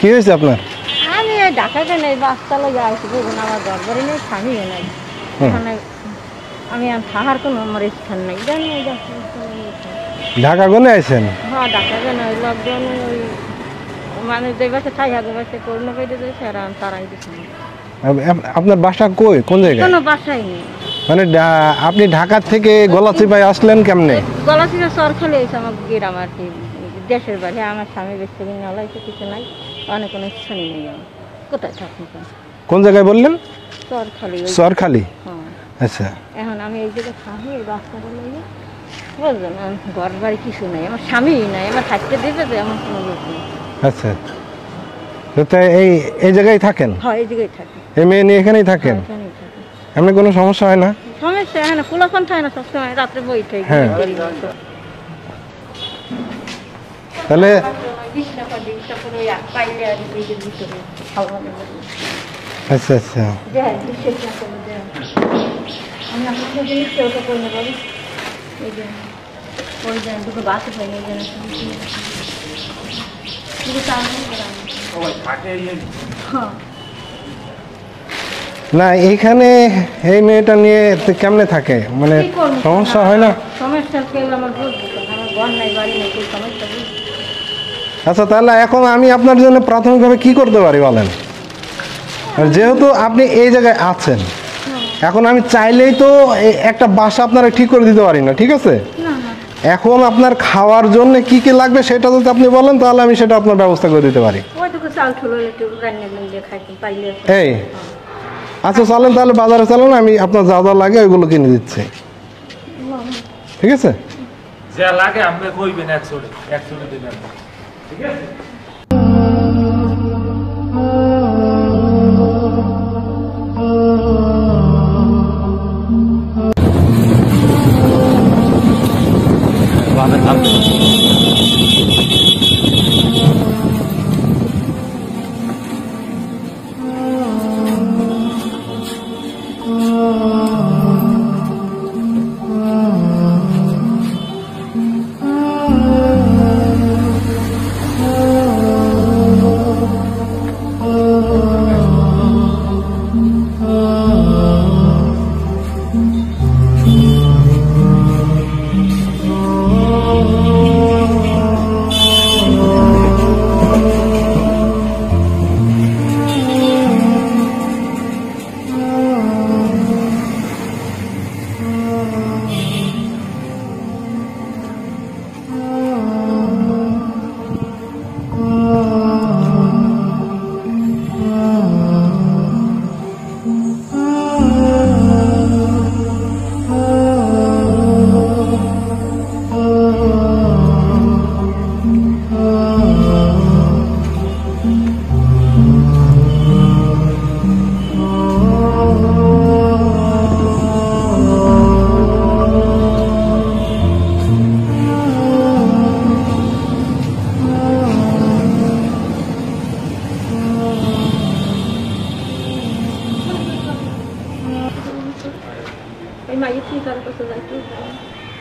কি হয়েছে আপনার? আমি ঢাকাতে নেই, বাসতলা যাইছি, দেখুন আমার ঘর বাড়ি নেই, স্বামীও নাই, আমি থাকার কোনো আমার স্থান নেই। ঢাকা গনে আইছেন? হ্যাঁ, ঢাকা কেন ওই লকডাউন ওই মানে যে বাসে ঠাই হাতে বাসে করোনা পেটে দিয়েছে আর তারাই দিচ্ছে। আপনার বাসা কই, কোন জায়গায়? কোনো বাসাই নেই। মানে আপনি ঢাকা থেকে গলাচিপায় আসলেন কেমনে? গলাচিপা সরখালি হয়েছে আমার গ্রাম আর কি, দেশের বাড়ি। আমার স্বামী বেশি দিন নলাইছে, কিছু নাই, অনেক কোনো স্থানই নেই। আমার কোথায় থাকুন? কোন জায়গায় বললেন? সরখালি। সরখালি? হ্যাঁ। আচ্ছা, এখন আমি এই জায়গায় থাকি, এই বাচ্চাটা নিয়ে বুঝলেন, ঘর বাড়ি কিছু নাই, আমার স্বামী নাই, আমার থাকতে দেবে তো এমন কোনো লোক নেই। আচ্ছা, তো এই জায়গায় থাকেন? হ্যাঁ, এই জায়গায় থাকি। এই মেয়ে নিয়ে এখানেই থাকেন? এমনি কোনো সমস্যা হয় না? সমস্যা হয় না, পোলাপান থাকে না, সবসময় রাত্রে বই থাকে। তাহলে আচ্ছা আচ্ছা, আমি আপনার জিনিস কেউ তো করে নেবো, এই যে ওই যে দুটো বাসে পাই এই জন্য না এইখানে এই মেয়েটা নিয়ে কেমনে থাকে, মানে সমস্যা হয় না? সমস্যা কেউ আমার বুঝবো, আমার ঘর নাই, বাড়ি নেই, কেউ সমস্যা বুঝবো। আচ্ছা, তাহলে এখন আমি আপনার জন্য প্রাথমিকভাবে কি করতে পারি বলেন? যেহেতু আপনি এই জায়গায় আছেন, এখন আমি চাইলেই তো একটা বাসা আপনারা ঠিক করে দিতে পারি না, ঠিক আছে? এখন আপনার খাওয়ার জন্য কি কি লাগবে সেটা যদি আপনি বলেন, তাহলে আমি সেটা আপনার ব্যবস্থা করে দিতে পারি। এই আচ্ছা, চলেন তাহলে বাজারে চলেন, আমি আপনার যা যা লাগে ওইগুলো কিনে দিচ্ছি, ঠিক আছে? যা লাগে আপনি কইবেন, 100 দিবেন, ঠিক আছে?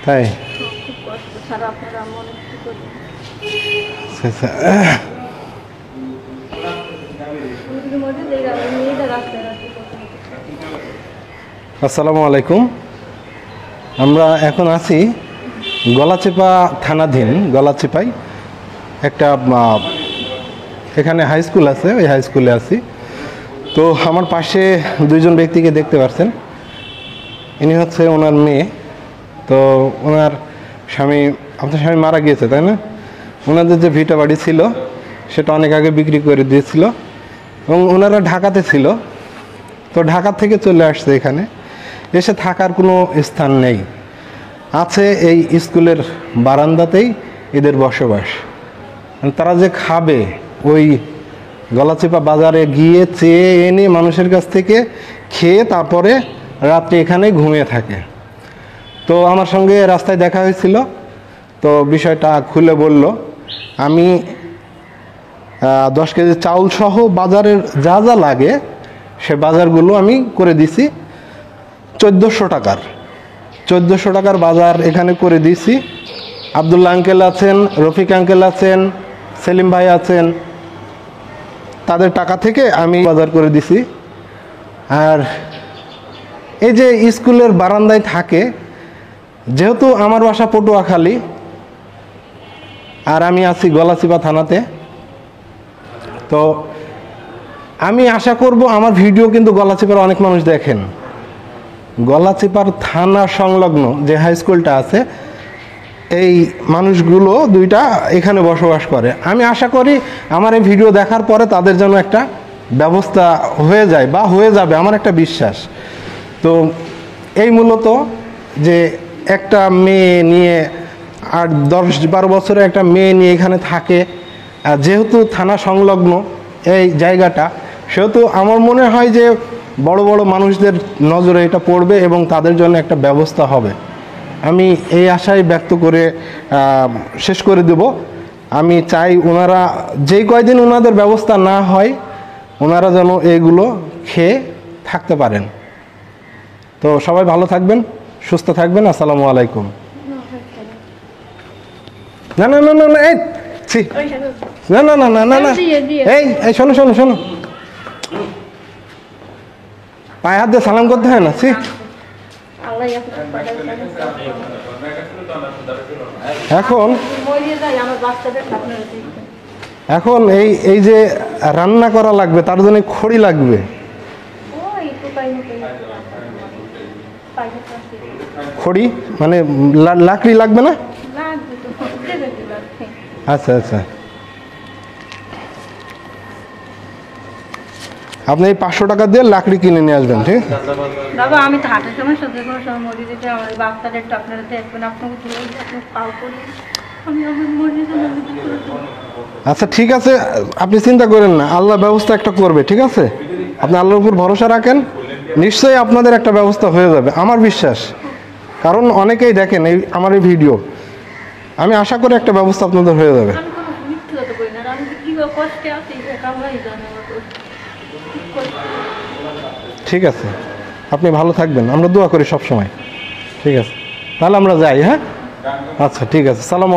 তাই? আসসালামু আলাইকুম। আমরা এখন আছি গলাচিপা থানাধীন গলাচিপায় একটা এখানে হাই স্কুল আছে, ওই হাই স্কুলে আছি। তো আমার পাশে দুইজন ব্যক্তিকে দেখতে পাচ্ছেন, ইনি হচ্ছে ওনার মেয়ে। তো ওনার স্বামী, আপনার স্বামী মারা গিয়েছে তাই না? ওনাদের যে ভিটা বাড়ি ছিল সেটা অনেক আগে বিক্রি করে দিয়েছিল এবং ওনারা ঢাকাতে ছিল। তো ঢাকা থেকে চলে আসছে এখানে, এসে থাকার কোনো স্থান নেই, আছে এই স্কুলের বারান্দাতেই এদের বসবাস। তারা যে খাবে ওই গলাচিপা বাজারে গিয়ে চেয়ে এনে মানুষের কাছ থেকে খেয়ে তারপরে রাত্রে এখানেই ঘুমিয়ে থাকে। তো আমার সঙ্গে রাস্তায় দেখা হয়েছিল, তো বিষয়টা খুলে বলল। আমি 10 কেজি চাউল সহ বাজারের যা যা লাগে সে বাজারগুলো আমি করে দিছি 1400 টাকার। 1400 টাকার বাজার এখানে করে দিয়েছি। আব্দুল্লাহ আঙ্কেল আছেন, রফিক আঙ্কেল আছেন, সেলিম ভাই আছেন, তাদের টাকা থেকে আমি বাজার করে দিছি। আর এই যে স্কুলের বারান্দায় থাকে, যেহেতু আমার বাসা পটুয়াখালী আর আমি আছি গলাচিপা থানাতে, তো আমি আশা করব আমার ভিডিও কিন্তু গলাচিপার অনেক মানুষ দেখেন। গলাচিপার থানা সংলগ্ন যে হাই স্কুলটা আছে, এই মানুষগুলো দুইটা এখানে বসবাস করে। আমি আশা করি আমার এই ভিডিও দেখার পরে তাদের জন্য একটা ব্যবস্থা হয়ে যায় বা হয়ে যাবে, আমার একটা বিশ্বাস। তো এই মূলত যে একটা মেয়ে নিয়ে আর 10-12 বছরের একটা মেয়ে নিয়ে এখানে থাকে, আর যেহেতু থানা সংলগ্ন এই জায়গাটা, সেহেতু আমার মনে হয় যে বড় বড় মানুষদের নজরে এটা পড়বে এবং তাদের জন্য একটা ব্যবস্থা হবে। আমি এই আশাই ব্যক্ত করে শেষ করে দেব। আমি চাই ওনারা যেই কয়দিন ওনাদের ব্যবস্থা না হয়, ওনারা যেন এইগুলো খেয়ে থাকতে পারেন। তো সবাই ভালো থাকবেন, সুস্থ থাকবেন। আসসালামু আলাইকুম। না না না না না, এই ছি, না না না না না না, এই এই শোনো শোনো শোনো, পায়ে হাত দিয়ে সালাম করতে হয় না? ছি, এখন এখন এই যে রান্না করা লাগবে, তার জন্য খড়ি লাগবে। খড়ি মানে লাকড়ি লাগবে না? আচ্ছা আচ্ছা, আপনি এই 500 টাকা দিয়ে লাকড়ি কিনে নিয়ে আসবেন, ঠিক আছে? বাবা আমি তো হাটের সময় সহ্য করার সময় মরে যেতে, আমার বাচ্চাদের একটু আপনারা দেখবেন, আপনাকে পাও করি আমি আমার মরে যেতে। আচ্ছা ঠিক আছে, আপনি চিন্তা করেন না, আল্লাহ ব্যবস্থা একটা করবে, ঠিক আছে? আপনি আল্লাহর উপর ভরসা রাখেন, নিশ্চয়ই আপনাদের একটা ব্যবস্থা হয়ে যাবে, আমার বিশ্বাস। কারণ অনেকেই দেখেন এই আমার এই ভিডিও, আমি আশা করি একটা ব্যবস্থা আপনাদের হয়ে যাবে। আমি কোনো মিথ্যে কথা বলি না, আমি কি কষ্টে আছি কামড়াই জানে আমার। ঠিক আছে, আপনি ভালো থাকবেন, আমরা দোয়া করি সব সময়। ঠিক আছে, তাহলে আমরা যাই। হ্যাঁ, আচ্ছা ঠিক আছে, সালাম।